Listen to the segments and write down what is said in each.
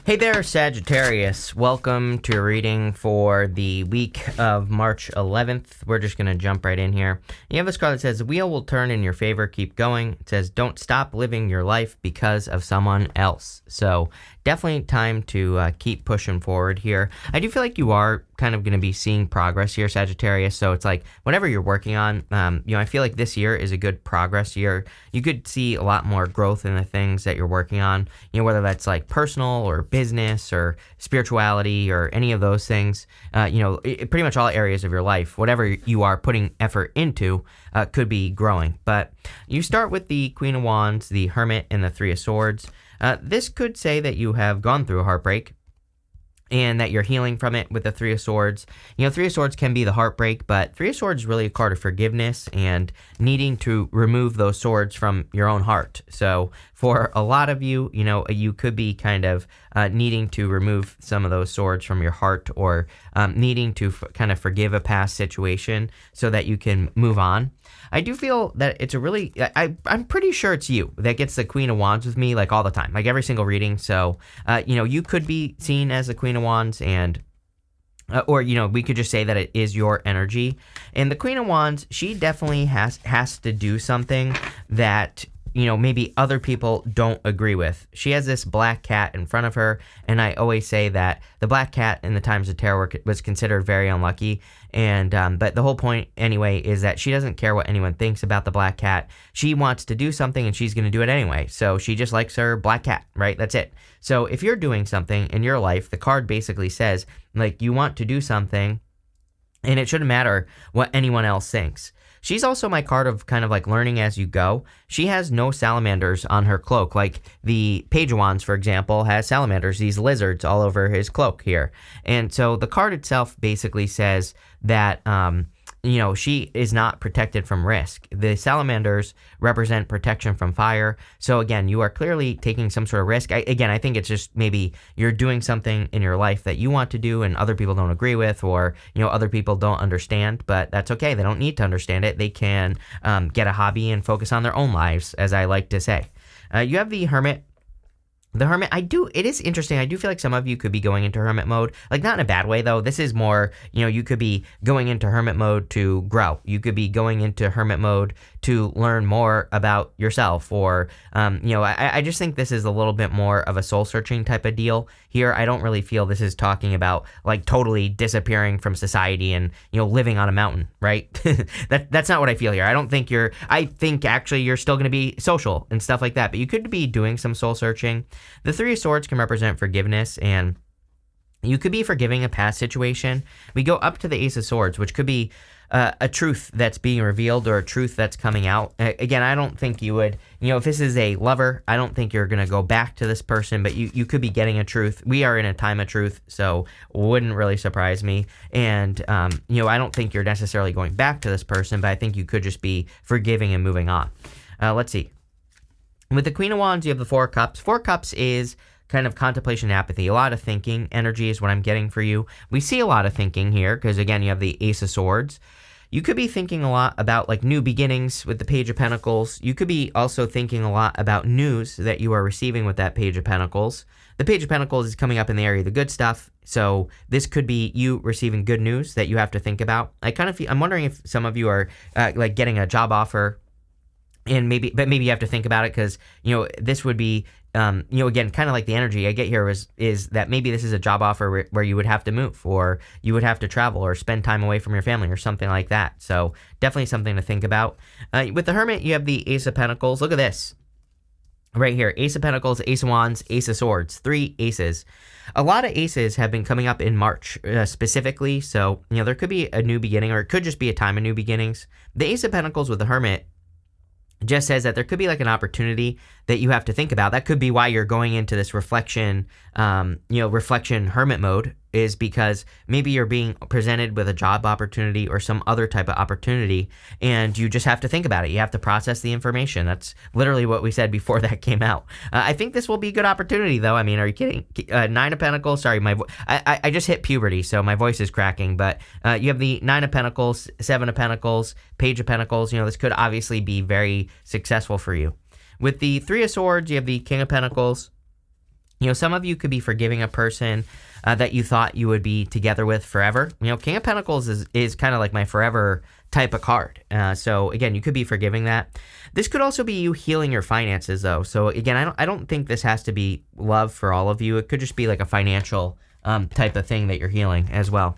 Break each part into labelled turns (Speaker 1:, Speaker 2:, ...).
Speaker 1: Hey there, Sagittarius. Welcome to a reading for the week of March 11th. We're just going to jump right in here. You have this card that says, the wheel will turn in your favor, keep going. It says, don't stop living your life because of someone else. So definitely time to keep pushing forward here. I do feel like you are kind of going to be seeing progress here, Sagittarius. So it's like whatever you're working on, I feel like this year is a good progress year. You could see a lot more growth in the things that you're working on, whether that's like personal or business or spirituality or any of those things, pretty much all areas of your life, whatever you are putting effort into could be growing. But you start with the Queen of Wands, the Hermit, and the Three of Swords. This could say that you have gone through a heartbreak and that you're healing from it with the Three of Swords. Three of Swords can be the heartbreak, but Three of Swords is really a card of forgiveness and needing to remove those swords from your own heart. So for a lot of you, you could be kind of needing to remove some of those swords from your heart, or needing to kind of forgive a past situation so that you can move on. I do feel that it's a really, I'm pretty sure it's you that gets the Queen of Wands with me, like all the time, like every single reading. So, you could be seen as the Queen of Wands, and or we could just say that it is your energy. And the Queen of Wands, she definitely has to do something that maybe other people don't agree with. She has this black cat in front of her, and I always say that the black cat in the times of tarot was considered very unlucky. And but the whole point anyway is that she doesn't care what anyone thinks about the black cat. She wants to do something, and she's going to do it anyway. So she just likes her black cat, right? That's it. So if you're doing something in your life, the card basically says, like, you want to do something, and it shouldn't matter what anyone else thinks. She's also my card of kind of like learning as you go. She has no salamanders on her cloak. Like the Page of Wands, for example, has salamanders, these lizards all over his cloak here. And so the card itself basically says that, she is not protected from risk. The salamanders represent protection from fire. So again, you are clearly taking some sort of risk. I think it's just maybe you're doing something in your life that you want to do and other people don't agree with, or, other people don't understand, but that's okay. They don't need to understand it. They can get a hobby and focus on their own lives, as I like to say. You have the Hermit. The Hermit, it is interesting. I do feel like some of you could be going into Hermit mode, like not in a bad way though. This is more, you could be going into Hermit mode to grow. You could be going into Hermit mode to learn more about yourself, or, I just think this is a little bit more of a soul searching type of deal here. I don't really feel this is talking about like totally disappearing from society and, living on a mountain, right? That's not what I feel here. I think actually you're still going to be social and stuff like that, but you could be doing some soul searching. The Three of Swords can represent forgiveness, and you could be forgiving a past situation. We go up to the Ace of Swords, which could be a truth that's being revealed or a truth that's coming out. Again, I don't think you would, if this is a lover, I don't think you're going to go back to this person, but you could be getting a truth. We are in a time of truth, so wouldn't really surprise me. And, I don't think you're necessarily going back to this person, but I think you could just be forgiving and moving on. Let's see. With the Queen of Wands, you have the Four of Cups. Four Cups is kind of contemplation and apathy. A lot of thinking energy is what I'm getting for you. We see a lot of thinking here because, again, you have the Ace of Swords. You could be thinking a lot about like new beginnings with the Page of Pentacles. You could be also thinking a lot about news that you are receiving with that Page of Pentacles. The Page of Pentacles is coming up in the area of the good stuff. So this could be you receiving good news that you have to think about. I'm wondering if some of you are like getting a job offer, and maybe you have to think about it because, this would be, again, kind of like the energy I get here is that maybe this is a job offer where you would have to move, or you would have to travel or spend time away from your family or something like that. So definitely something to think about. With the Hermit, you have the Ace of Pentacles. Look at this right here. Ace of Pentacles, Ace of Wands, Ace of Swords. 3 aces. A lot of aces have been coming up in March specifically. So, there could be a new beginning, or it could just be a time of new beginnings. The Ace of Pentacles with the Hermit just says that there could be like an opportunity that you have to think about. That could be why you're going into this reflection hermit mode, is because maybe you're being presented with a job opportunity or some other type of opportunity, and you just have to think about it. You have to process the information. That's literally what we said before that came out. I think this will be a good opportunity, though. I mean, are you kidding? 9 of Pentacles. Sorry, I just hit puberty, so my voice is cracking. But you have the 9 of Pentacles, 7 of Pentacles, Page of Pentacles. This could obviously be very successful for you. With the 3 of Swords, you have the King of Pentacles, Some of you could be forgiving a person that you thought you would be together with forever. King of Pentacles is kind of like my forever type of card. So again, you could be forgiving that. This could also be you healing your finances, though. So again, I don't think this has to be love for all of you. It could just be like a financial type of thing that you're healing as well.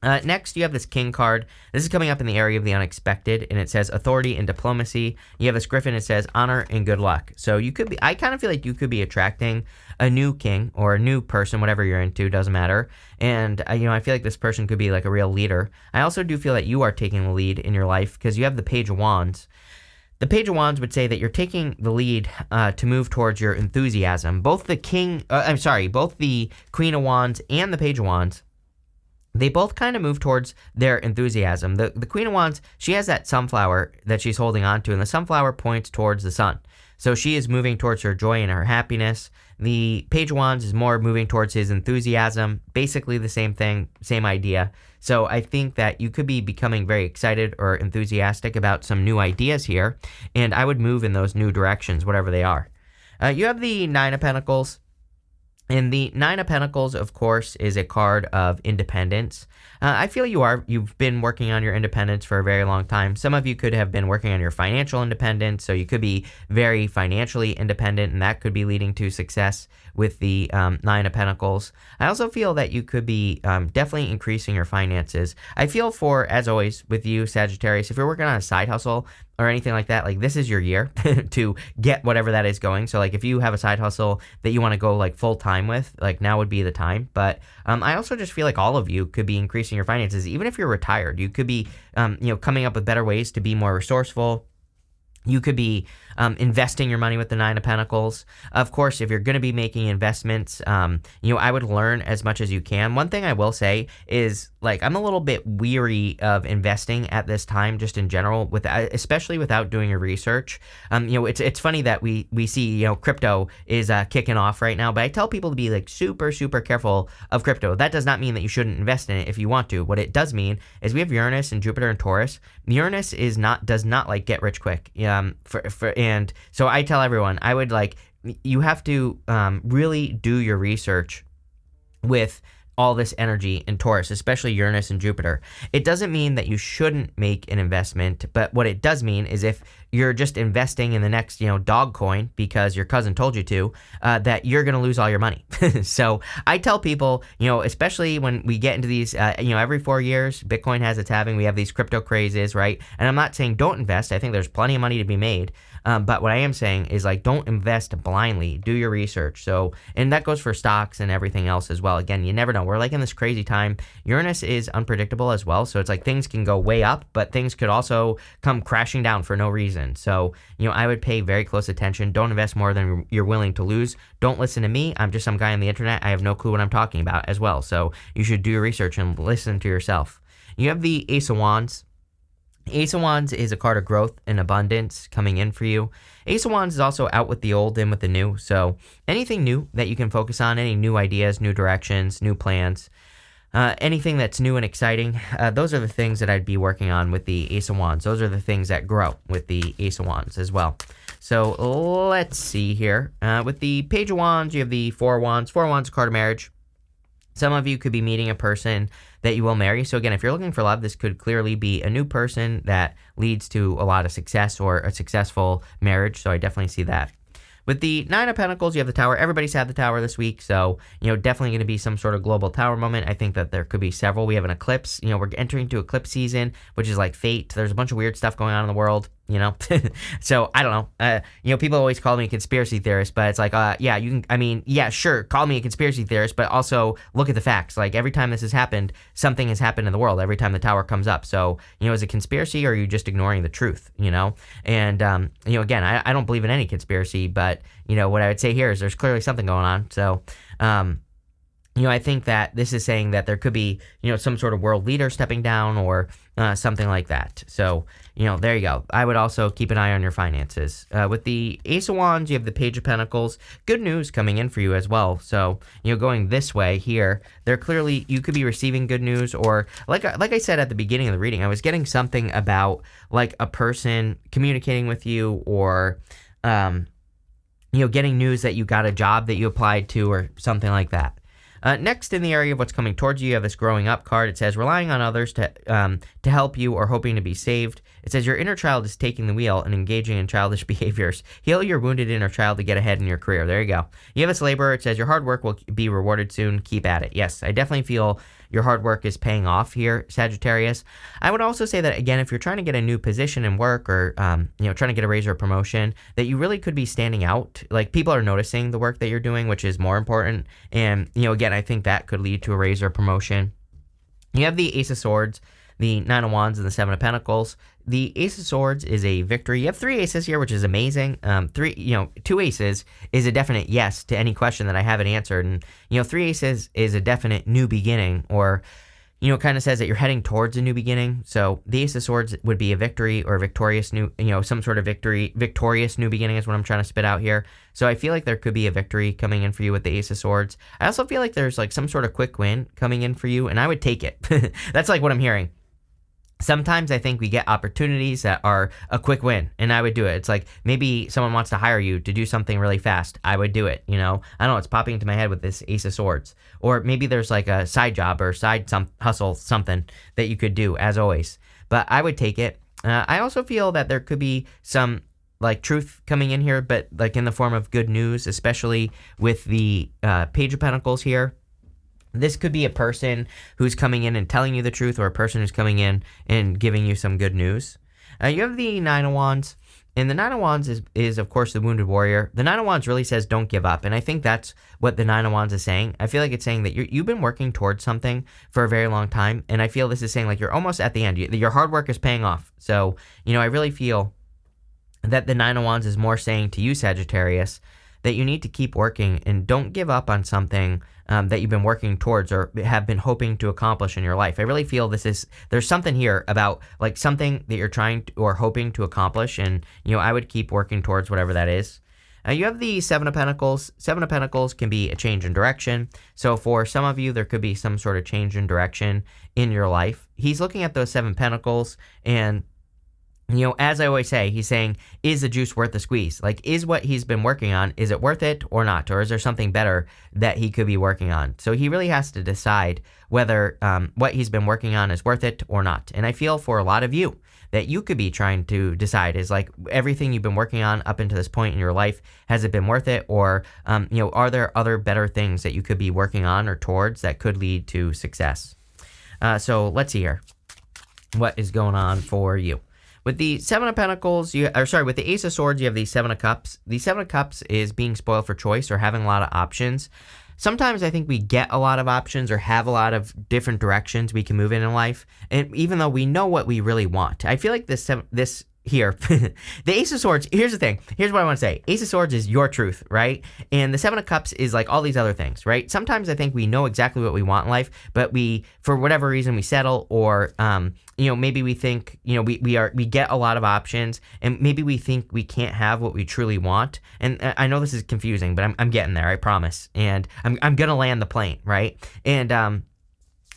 Speaker 1: Next, you have this King card. This is coming up in the area of the unexpected, and it says authority and diplomacy. You have this Griffin. It says honor and good luck. So you could be, I kind of feel like you could be attracting a new king or a new person, whatever you're into, doesn't matter. And, I feel like this person could be like a real leader. I also do feel that you are taking the lead in your life because you have the Page of Wands. The Page of Wands would say that you're taking the lead to move towards your enthusiasm. Both the Queen of Wands and the Page of Wands, they both kind of move towards their enthusiasm. The Queen of Wands, she has that sunflower that she's holding on to, and the sunflower points towards the sun. So she is moving towards her joy and her happiness. The Page of Wands is more moving towards his enthusiasm. Basically the same thing, same idea. So I think that you could be becoming very excited or enthusiastic about some new ideas here, and I would move in those new directions, whatever they are. You have the Nine of Pentacles. And the Nine of Pentacles, of course, is a card of independence. I feel you've been working on your independence for a very long time. Some of you could have been working on your financial independence, so you could be very financially independent, and that could be leading to success with the Nine of Pentacles. I also feel that you could be definitely increasing your finances. I feel as always, with you, Sagittarius, if you're working on a side hustle or anything like that, like this is your year to get whatever that is going. So like if you have a side hustle that you want to go like full time with, like now would be the time. But I also just feel like all of you could be increasing your finances. Even if you're retired, you could be coming up with better ways to be more resourceful. You could be investing your money with the Nine of Pentacles. Of course, if you're going to be making investments, I would learn as much as you can. One thing I will say is, like, I'm a little bit weary of investing at this time, just in general, especially without doing your research. It's funny that we see, crypto is kicking off right now, but I tell people to be like super, super careful of crypto. That does not mean that you shouldn't invest in it if you want to. What it does mean is we have Uranus and Jupiter and Taurus. Uranus does not like get rich quick. And so I tell everyone, I would you have to really do your research with all this energy in Taurus, especially Uranus and Jupiter. It doesn't mean that you shouldn't make an investment, but what it does mean is if you're just investing in the next, dog coin because your cousin told you to, that you're going to lose all your money. So I tell people, especially when we get into these, every 4 years, Bitcoin has its halving. We have these crypto crazes, right? And I'm not saying don't invest. I think there's plenty of money to be made. But what I am saying is don't invest blindly. Do your research. So, and that goes for stocks and everything else as well. Again, you never know. We're in this crazy time. Uranus is unpredictable as well. So it's things can go way up, but things could also come crashing down for no reason. So, I would pay very close attention. Don't invest more than you're willing to lose. Don't listen to me. I'm just some guy on the internet. I have no clue what I'm talking about as well. So you should do your research and listen to yourself. You have the Ace of Wands. Ace of Wands is a card of growth and abundance coming in for you. Ace of Wands is also out with the old, in with the new. So anything new that you can focus on, any new ideas, new directions, new plans, anything that's new and exciting, those are the things that I'd be working on with the Ace of Wands. Those are the things that grow with the Ace of Wands as well. So let's see here. With the Page of Wands, you have the Four of Wands. Four of Wands, card of marriage. Some of you could be meeting a person that you will marry. So again, if you're looking for love, this could clearly be a new person that leads to a lot of success or a successful marriage. So I definitely see that. With the Nine of Pentacles, you have the Tower. Everybody's had the Tower this week, so, definitely going to be some sort of global Tower moment. I think that there could be several. We have an eclipse. We're entering into eclipse season, which is like fate. There's a bunch of weird stuff going on in the world, So, I don't know. People always call me a conspiracy theorist, but it's sure, call me a conspiracy theorist, but also look at the facts. Every time this has happened, something has happened in the world every time the Tower comes up. So, is it conspiracy or are you just ignoring the truth, And, again, I don't believe in any conspiracy, but, what I would say here is there's clearly something going on. So, I think that this is saying that there could be, some sort of world leader stepping down or something like that. So, there you go. I would also keep an eye on your finances. With the Ace of Wands, you have the Page of Pentacles. Good news coming in for you as well. So, going this way here, you could be receiving good news, or like I said at the beginning of the reading, I was getting something about a person communicating with you, or getting news that you got a job that you applied to or something like that. Next, in the area of what's coming towards you have this growing up card. It says relying on others to help you or hoping to be saved. It says your inner child is taking the wheel and engaging in childish behaviors. Heal your wounded inner child to get ahead in your career. There you go. You have this laborer. It says your hard work will be rewarded soon. Keep at it. Yes, I definitely feel your hard work is paying off here, Sagittarius. I would also say that, again, if you're trying to get a new position in work or, trying to get a raise or a promotion, that you really could be standing out. Like, people are noticing the work that you're doing, which is more important. And, again, I think that could lead to a raise or a promotion. You have the Ace of Swords, the Nine of Wands, and the Seven of Pentacles. The Ace of Swords is a victory. You have 3 aces here, which is amazing. 2 aces is a definite yes to any question that I haven't answered. And, 3 aces is a definite new beginning, or, kind of says that you're heading towards a new beginning. So the Ace of Swords would be a victory or a victorious new, some sort of victorious new beginning is what I'm trying to spit out here. So I feel like there could be a victory coming in for you with the Ace of Swords. I also feel like there's like some sort of quick win coming in for you, and I would take it. That's like what I'm hearing. Sometimes I think we get opportunities that are a quick win, and I would do it. It's like maybe someone wants to hire you to do something really fast. I would do it, I don't know, it's popping into my head with this Ace of Swords. Or maybe there's like a side job or side hustle, something that you could do, as always. But I would take it. I also feel that there could be some like truth coming in here, but like in the form of good news, especially with the Page of Pentacles here. This could be a person who's coming in and telling you the truth, or a person who's coming in and giving you some good news. You have the Nine of Wands, and the Nine of Wands is of course, the wounded warrior. The Nine of Wands really says don't give up, and I think that's what the Nine of Wands is saying. I feel like it's saying that you've been working towards something for a very long time, and I feel this is saying like you're almost at the end. Your hard work is paying off. So, I really feel that the Nine of Wands is more saying to you, Sagittarius, that you need to keep working and don't give up on something that you've been working towards or have been hoping to accomplish in your life. I really feel there's something here about like something that you're trying to, or hoping to accomplish, and I would keep working towards whatever that is. You have the Seven of Pentacles. Seven of Pentacles can be a change in direction. So for some of you, there could be some sort of change in direction in your life. He's looking at those Seven Pentacles, and as I always say, he's saying, is the juice worth the squeeze? Like, is what he's been working on, is it worth it or not? Or is there something better that he could be working on? So he really has to decide whether what he's been working on is worth it or not. And I feel for a lot of you that you could be trying to decide is like everything you've been working on up until this point in your life, has it been worth it? Or, are there other better things that you could be working on or towards that could lead to success? So let's see here. What is going on for you? With the Seven of Pentacles, with the Ace of Swords, you have the Seven of Cups. The Seven of Cups is being spoiled for choice or having a lot of options. Sometimes I think we get a lot of options or have a lot of different directions we can move in life, and even though we know what we really want, I feel like this here, the Ace of Swords, here's the thing. Here's what I want to say. Ace of Swords is your truth, right? And the Seven of Cups is like all these other things, right? Sometimes I think we know exactly what we want in life, but we, for whatever reason, we settle, or, maybe we think, we get a lot of options, and maybe we think we can't have what we truly want. And I know this is confusing, but I'm getting there, I promise. And I'm going to land the plane, right? And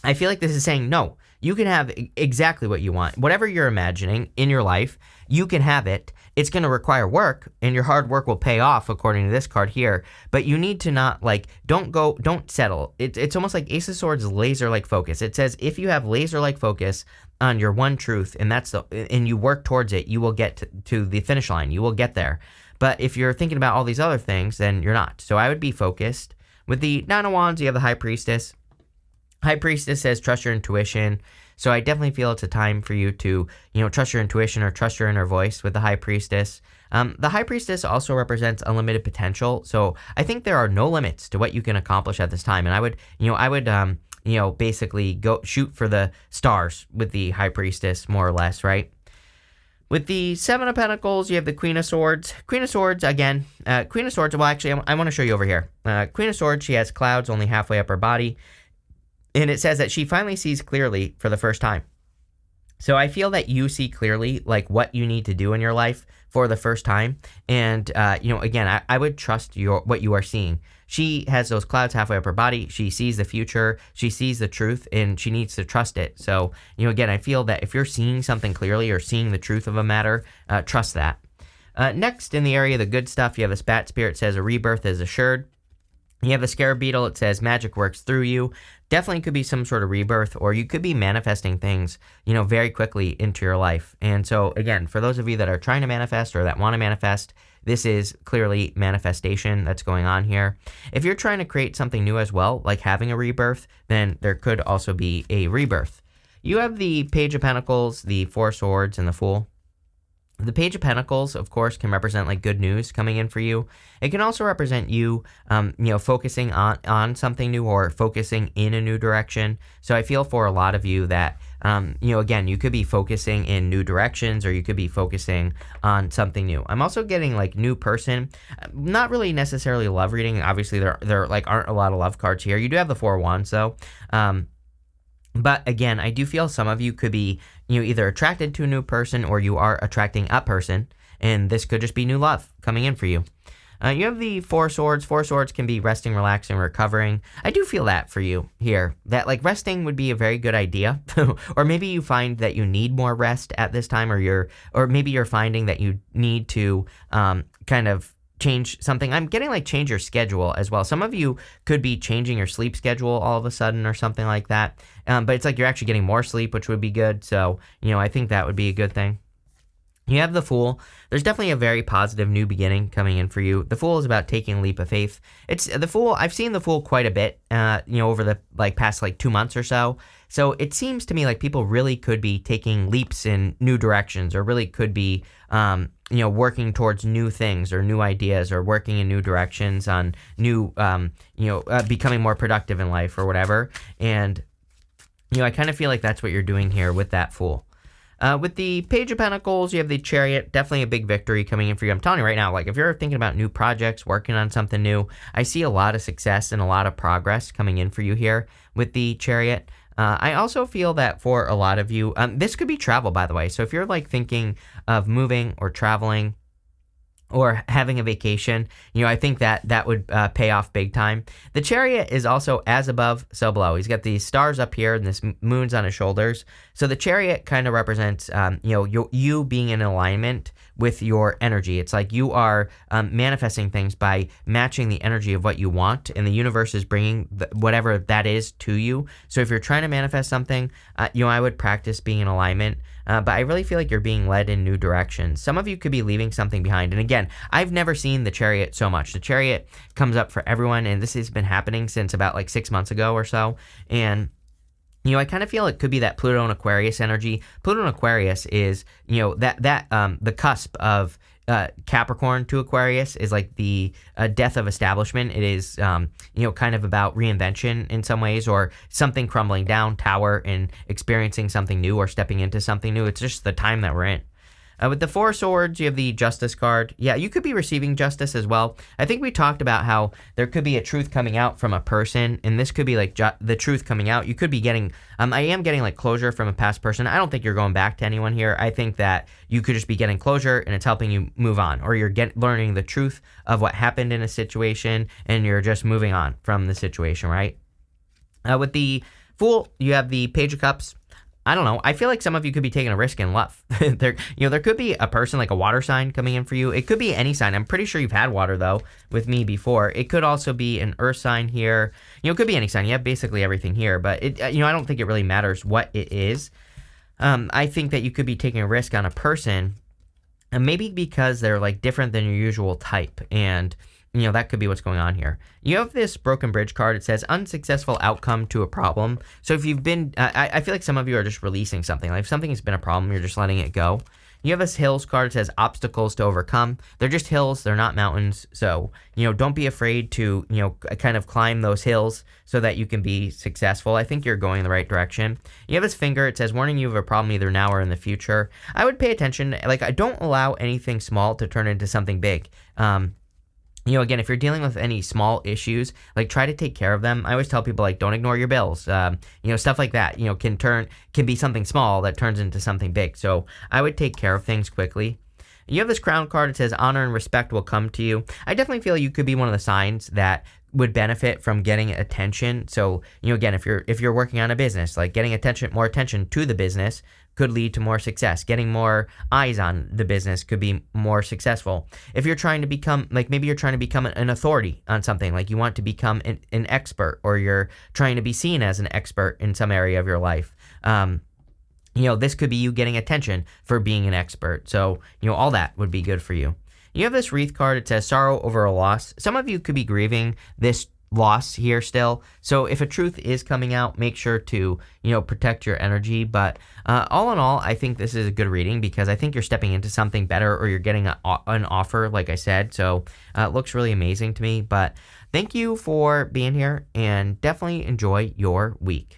Speaker 1: I feel like this is saying, no, you can have exactly what you want. Whatever you're imagining in your life, you can have it. It's going to require work, and your hard work will pay off, according to this card here. But you need to not, don't settle. It's almost like Ace of Swords laser-like focus. It says if you have laser-like focus on your one truth, and you work towards it, you will get to the finish line. You will get there. But if you're thinking about all these other things, then you're not. So I would be focused. With the Nine of Wands, you have the High Priestess. High Priestess says trust your intuition. So I definitely feel it's a time for you to, trust your intuition or trust your inner voice with the High Priestess. The High Priestess also represents unlimited potential. So I think there are no limits to what you can accomplish at this time. And I would, basically go shoot for the stars with the High Priestess, more or less, right? With the Seven of Pentacles, you have the Queen of Swords. Queen of Swords, again, Queen of Swords, well, actually, I want to show you over here. Queen of Swords, she has clouds only halfway up her body. And it says that she finally sees clearly for the first time. So I feel that you see clearly like what you need to do in your life for the first time. And, again, I would trust what you are seeing. She has those clouds halfway up her body. She sees the future. She sees the truth, and she needs to trust it. So, again, I feel that if you're seeing something clearly or seeing the truth of a matter, trust that. Next, in the area of the good stuff, you have a spat spirit says a rebirth is assured. You have a scarab beetle. It says magic works through you. Definitely could be some sort of rebirth, or you could be manifesting things, very quickly into your life. And so, again, for those of you that are trying to manifest or that want to manifest, this is clearly manifestation that's going on here. If you're trying to create something new as well, like having a rebirth, then there could also be a rebirth. You have the Page of Pentacles, the Four Swords, and the Fool. The Page of Pentacles, of course, can represent like good news coming in for you. It can also represent you, focusing on something new or focusing in a new direction. So I feel for a lot of you that, again, you could be focusing in new directions, or you could be focusing on something new. I'm also getting like new person, not really necessarily love reading. Obviously, there like aren't a lot of love cards here. You do have the Four of Wands though. But again, I do feel some of you could be, either attracted to a new person or you are attracting a person, and this could just be new love coming in for you. You have the Four Swords. Four Swords can be resting, relaxing, recovering. I do feel that for you here, that like resting would be a very good idea. Or maybe you find that you need more rest at this time, or maybe you're finding that you need to kind of change something. I'm getting like change your schedule as well. Some of you could be changing your sleep schedule all of a sudden or something like that. But it's like you're actually getting more sleep, which would be good. So, I think that would be a good thing. You have the Fool. There's definitely a very positive new beginning coming in for you. The Fool is about taking a leap of faith. It's the Fool. I've seen the Fool quite a bit, over the past 2 months or so. So it seems to me like people really could be taking leaps in new directions, or really could be, working towards new things or new ideas, or working in new directions on new, becoming more productive in life or whatever. And, I kind of feel like that's what you're doing here with that Fool. With the Page of Pentacles, you have the Chariot. Definitely a big victory coming in for you. I'm telling you right now, if you're thinking about new projects, working on something new, I see a lot of success and a lot of progress coming in for you here with the Chariot. I also feel that for a lot of you, this could be travel, by the way. So if you're thinking of moving or traveling or having a vacation, I think that would pay off big time. The Chariot is also as above, so below. He's got these stars up here and this moon's on his shoulders. So the Chariot kind of represents, you being in alignment with your energy. It's like you are manifesting things by matching the energy of what you want, and the universe is bringing whatever that is to you. So if you're trying to manifest something, I would practice being in alignment. But I really feel like you're being led in new directions. Some of you could be leaving something behind. And again, I've never seen the Chariot so much. The Chariot comes up for everyone, and this has been happening since about 6 months ago or so. And I kind of feel it could be that Pluto and Aquarius energy. Pluto and Aquarius is, the cusp of Capricorn to Aquarius is like the death of establishment. It is, kind of about reinvention in some ways, or something crumbling down, tower, and experiencing something new or stepping into something new. It's just the time that we're in. With the Four Swords, you have the Justice card. Yeah, you could be receiving justice as well. I think we talked about how there could be a truth coming out from a person, and this could be the truth coming out. You could be getting, I am getting closure from a past person. I don't think you're going back to anyone here. I think that you could just be getting closure, and it's helping you move on, or you're learning the truth of what happened in a situation, and you're just moving on from the situation, right? With the Fool, you have the Page of Cups. I don't know. I feel like some of you could be taking a risk in love. There could be a person like a water sign coming in for you. It could be any sign. I'm pretty sure you've had water though with me before. It could also be an earth sign here. It could be any sign. You have basically everything here, but I don't think it really matters what it is. I think that you could be taking a risk on a person, and maybe because they're different than your usual type, and that could be what's going on here. You have this Broken Bridge card. It says unsuccessful outcome to a problem. So if you've been, I feel like some of you are just releasing something. If something has been a problem, you're just letting it go. You have this Hills card. It says obstacles to overcome. They're just hills. They're not mountains. So, don't be afraid to, kind of climb those hills so that you can be successful. I think you're going in the right direction. You have this Finger. It says warning you of a problem either now or in the future. I would pay attention. I don't allow anything small to turn into something big. Again, if you're dealing with any small issues, try to take care of them. I always tell people, don't ignore your bills. Stuff like that, can be something small that turns into something big. So I would take care of things quickly. You have this Crown card. It says honor and respect will come to you. I definitely feel you could be one of the signs that would benefit from getting attention. So, again, if you're working on a business, like getting more attention to the business could lead to more success. Getting more eyes on the business could be more successful. If you're trying to become, like maybe you're trying to become an authority on something, like you want to become an expert, or you're trying to be seen as an expert in some area of your life. This could be you getting attention for being an expert. So, all that would be good for you. You have this wreath card. It says sorrow over a loss. Some of you could be grieving this loss here still. So if a truth is coming out, make sure to, protect your energy. But all in all, I think this is a good reading because I think you're stepping into something better, or you're getting an offer, like I said. So it looks really amazing to me. But thank you for being here, and definitely enjoy your week.